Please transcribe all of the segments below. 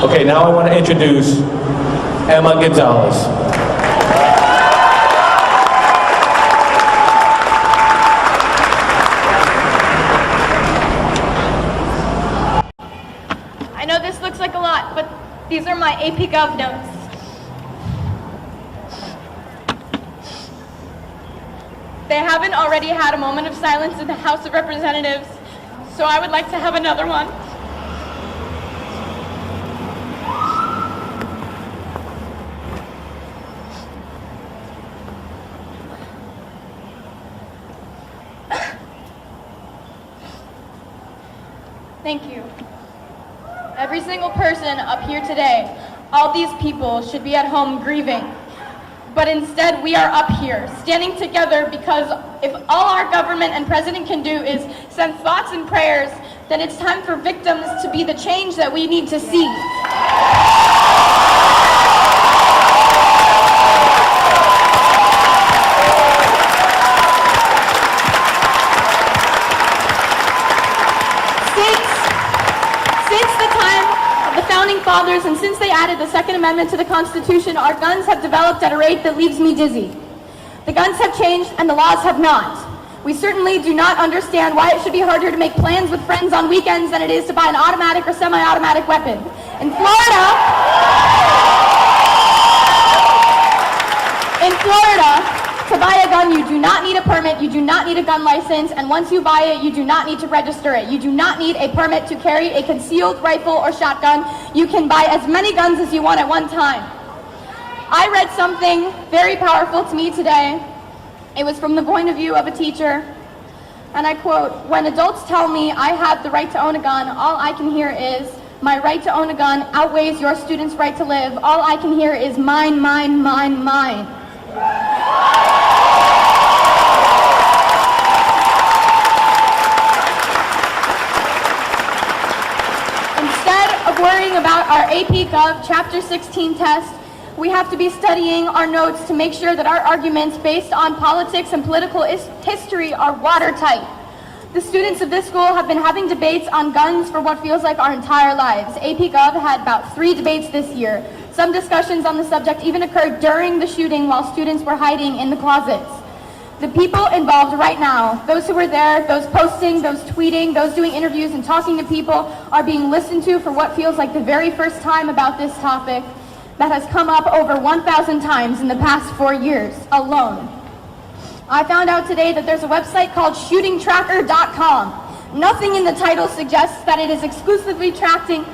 Okay, now I want to introduce Emma Gonzalez. I know this looks like a lot, but these are my AP Gov notes. They haven't already had a moment of silence in the House of Representatives, so I would like to have another one. Thank you. Every single person up here today, all these people should be at home grieving. But instead, we are up here, standing together, because if all our government and president can do is send thoughts and prayers, then it's time for victims to be the change that we need to see. Since the time of the Founding Fathers, and since they added the Second Amendment to the Constitution, our guns have developed at a rate that leaves me dizzy. The guns have changed and the laws have not. We certainly do not understand why it should be harder to make plans with friends on weekends than it is to buy an automatic or semi-automatic weapon. In Florida, to buy a gun, you do not need a permit, you do not need a gun license, and once you buy it, you do not need to register it. You do not need a permit to carry a concealed rifle or shotgun. You can buy as many guns as you want at one time. I read something very powerful to me today. It was from the point of view of a teacher, and I quote, "When adults tell me I have the right to own a gun, all I can hear is, my right to own a gun outweighs your student's right to live. All I can hear is mine, mine, mine, mine." Instead of worrying about our AP Gov Chapter 16 test, we have to be studying our notes to make sure that our arguments based on politics and political history are watertight. The students of this school have been having debates on guns for what feels like our entire lives. AP Gov had about 3 debates this year. Some discussions on the subject even occurred during the shooting while students were hiding in the closets. The people involved right now, those who were there, those posting, those tweeting, those doing interviews and talking to people, are being listened to for what feels like the very first time about this topic that has come up over 1,000 times in the past 4 years alone. I found out today that there's a website called shootingtracker.com. Nothing in the title suggests that it is exclusively tracking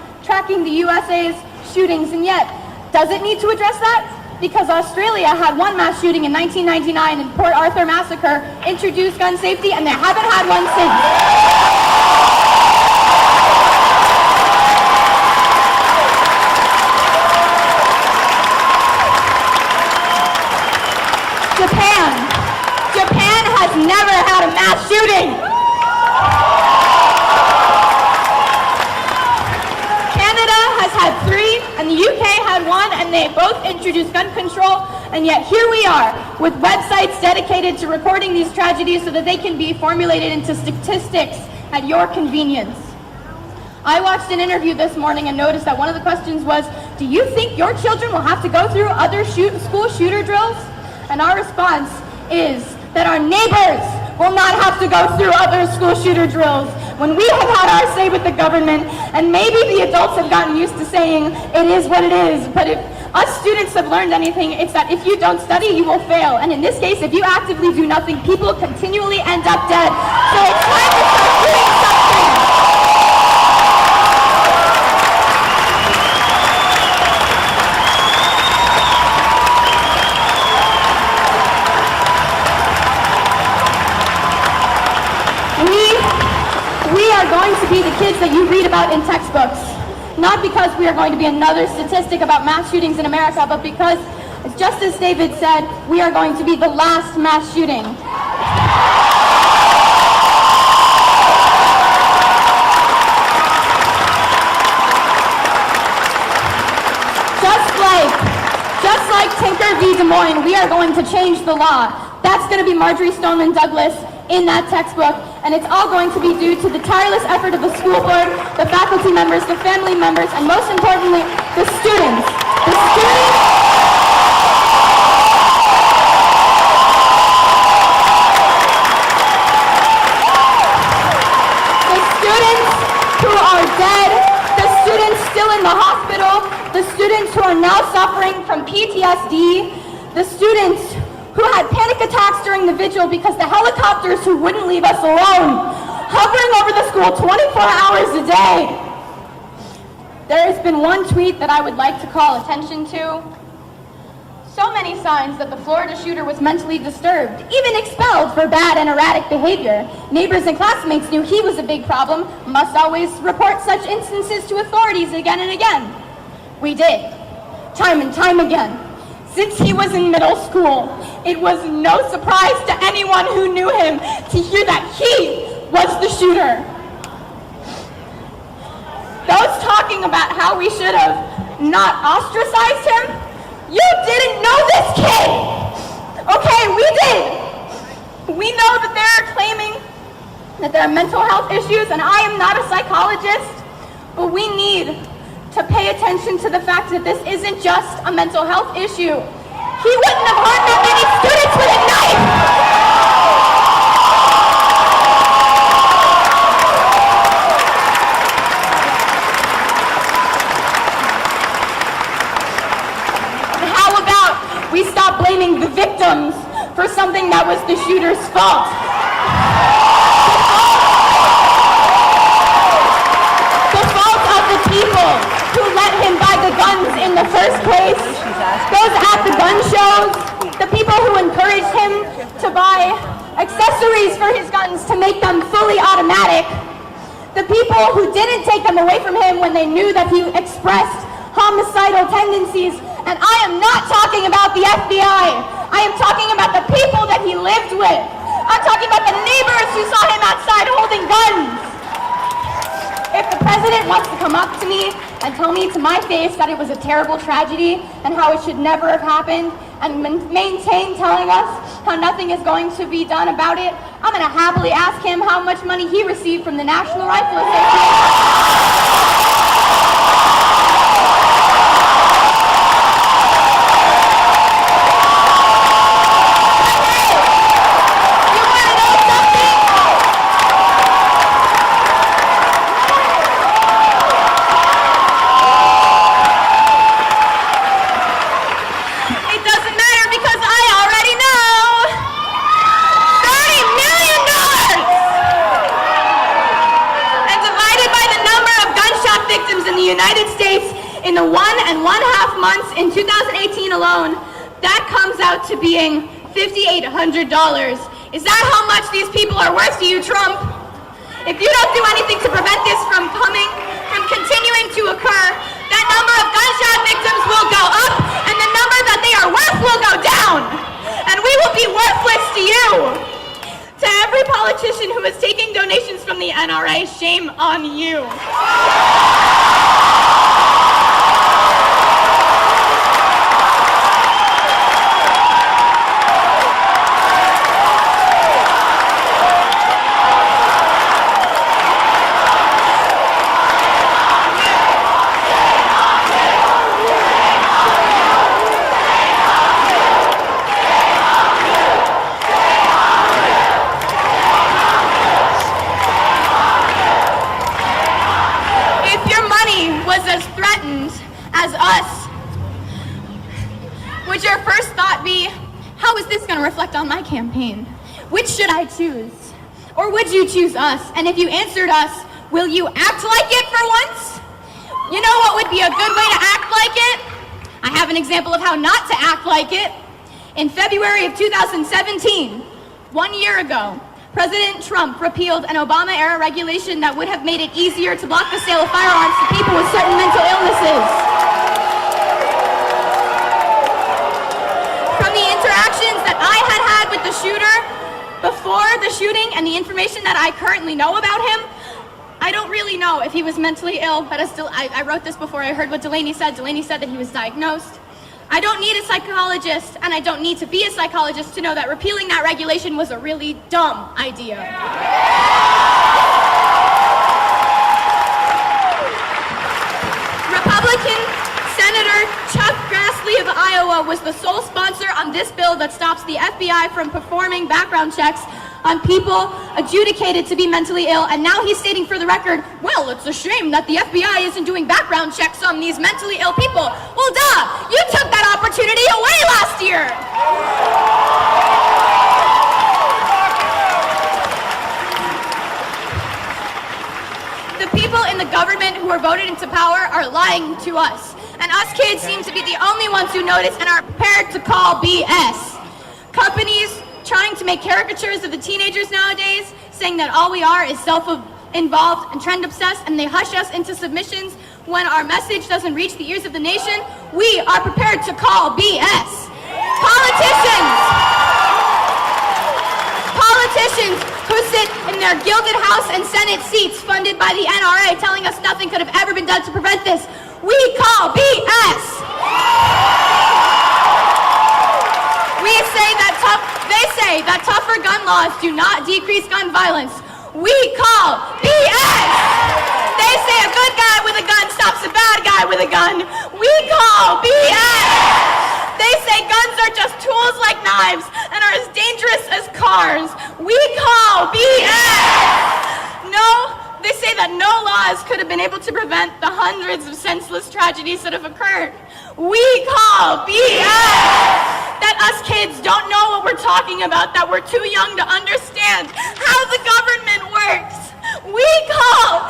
the USA's shootings, and yet, does it need to address that? Because Australia had one mass shooting in 1999 and Port Arthur massacre introduced gun safety, and they haven't had one since. Japan has never had a mass shooting. Canada has had 3, and the UK had 1, and they both introduced gun control, and yet here we are with websites dedicated to recording these tragedies so that they can be formulated into statistics at your convenience. I watched an interview this morning and noticed that one of the questions was, do you think your children will have to go through other school shooter drills? And our response is that our neighbors will not have to go through other school shooter drills when we have had our say with the government, and maybe the adults have gotten used to saying it is what it is, but if us students have learned anything, it's that if you don't study, you will fail. And in this case, if you actively do nothing, people continually end up dead. So it's time to start doing something. We are going to be the kids that you read about in textbooks. Not because we are going to be another statistic about mass shootings in America, but because, just as David said, we are going to be the last mass shooting. Just like Tinker v. Des Moines, we are going to change the law. That's going to be Marjory Stoneman Douglas in that textbook. And it's all going to be due to the tireless effort of the school board, the faculty members, the family members, and most importantly, the students. The students who are dead, the students still in the hospital, the students who are now suffering from PTSD, the students who had panic attacks during the vigil because the helicopters who wouldn't leave us alone, hovering over the school 24 hours a day. There has been one tweet that I would like to call attention to. So many signs that the Florida shooter was mentally disturbed, even expelled for bad and erratic behavior. Neighbors and classmates knew he was a big problem, must always report such instances to authorities again and again. We did, time and time again. Since he was in middle school, it was no surprise to anyone who knew him to hear that he was the shooter. Those talking about how we should have not ostracized him, you didn't know this kid! Okay, we did! We know that they're claiming that there are mental health issues, and I am not a psychologist, but we need to pay attention to the fact that this isn't just a mental health issue. He wouldn't have harmed that many students with a knife! And how about we stop blaming the victims for something that was the shooter's fault? The fault of the people who let him buy the guns in the first place, those at the gun shows, the people who encouraged him to buy accessories for his guns to make them fully automatic, the people who didn't take them away from him when they knew that he expressed homicidal tendencies. And I am not talking about the FBI. I am talking about the people that he lived with. I'm talking about the neighbors who saw him outside holding guns. If the president wants to come up to me and tell me to my face that it was a terrible tragedy and how it should never have happened, and maintain telling us how nothing is going to be done about it, I'm going to happily ask him how much money he received from the National Rifle Association. United States in the 1.5 months in 2018 alone, that comes out to being $5,800. Is that how much these people are worth to you, Trump? If you don't do anything to prevent this from continuing to occur, that number of gunshot victims will go up, and the number that they are worth will go down. And we will be worthless to you. To every politician who is taking donations from the NRA, shame on you. Would your first thought be, how is this going to reflect on my campaign? Which should I choose? Or would you choose us? And if you answered us, will you act like it for once? You know what would be a good way to act like it? I have an example of how not to act like it. In February of 2017, 1 year ago, President Trump repealed an Obama-era regulation that would have made it easier to block the sale of firearms to people with certain mental illnesses. From the interactions that I had with the shooter before the shooting and the information that I currently know about him, I don't really know if he was mentally ill, but I wrote this before I heard what Delaney said. Delaney said that he was diagnosed. I don't need a psychologist, and I don't need to be a psychologist to know that repealing that regulation was a really dumb idea. Chuck Grassley of Iowa was the sole sponsor on this bill that stops the FBI from performing background checks on people adjudicated to be mentally ill, and now he's stating for the record, well, it's a shame that the FBI isn't doing background checks on these mentally ill people. Well, duh! You took that opportunity away last year! The people in the government who were voted into power are lying to us, and us kids seem to be the only ones who notice and are prepared to call BS. Companies trying to make caricatures of the teenagers nowadays, saying that all we are is self-involved and trend-obsessed, and they hush us into submissions when our message doesn't reach the ears of the nation, we are prepared to call BS. Politicians who sit in their gilded House and Senate seats funded by the NRA telling us nothing could have ever been done to prevent this, we call BS. They say that tougher gun laws do not decrease gun violence. We call BS! They say a good guy with a gun stops a bad guy with a gun. We call BS! They say guns are just tools like knives and are as dangerous as cars. We call BS! No, they say that no laws could have been able to prevent the hundreds of senseless tragedies that have occurred. We call BS! That us kids don't know what we're talking about, that we're too young to understand how the government works. We call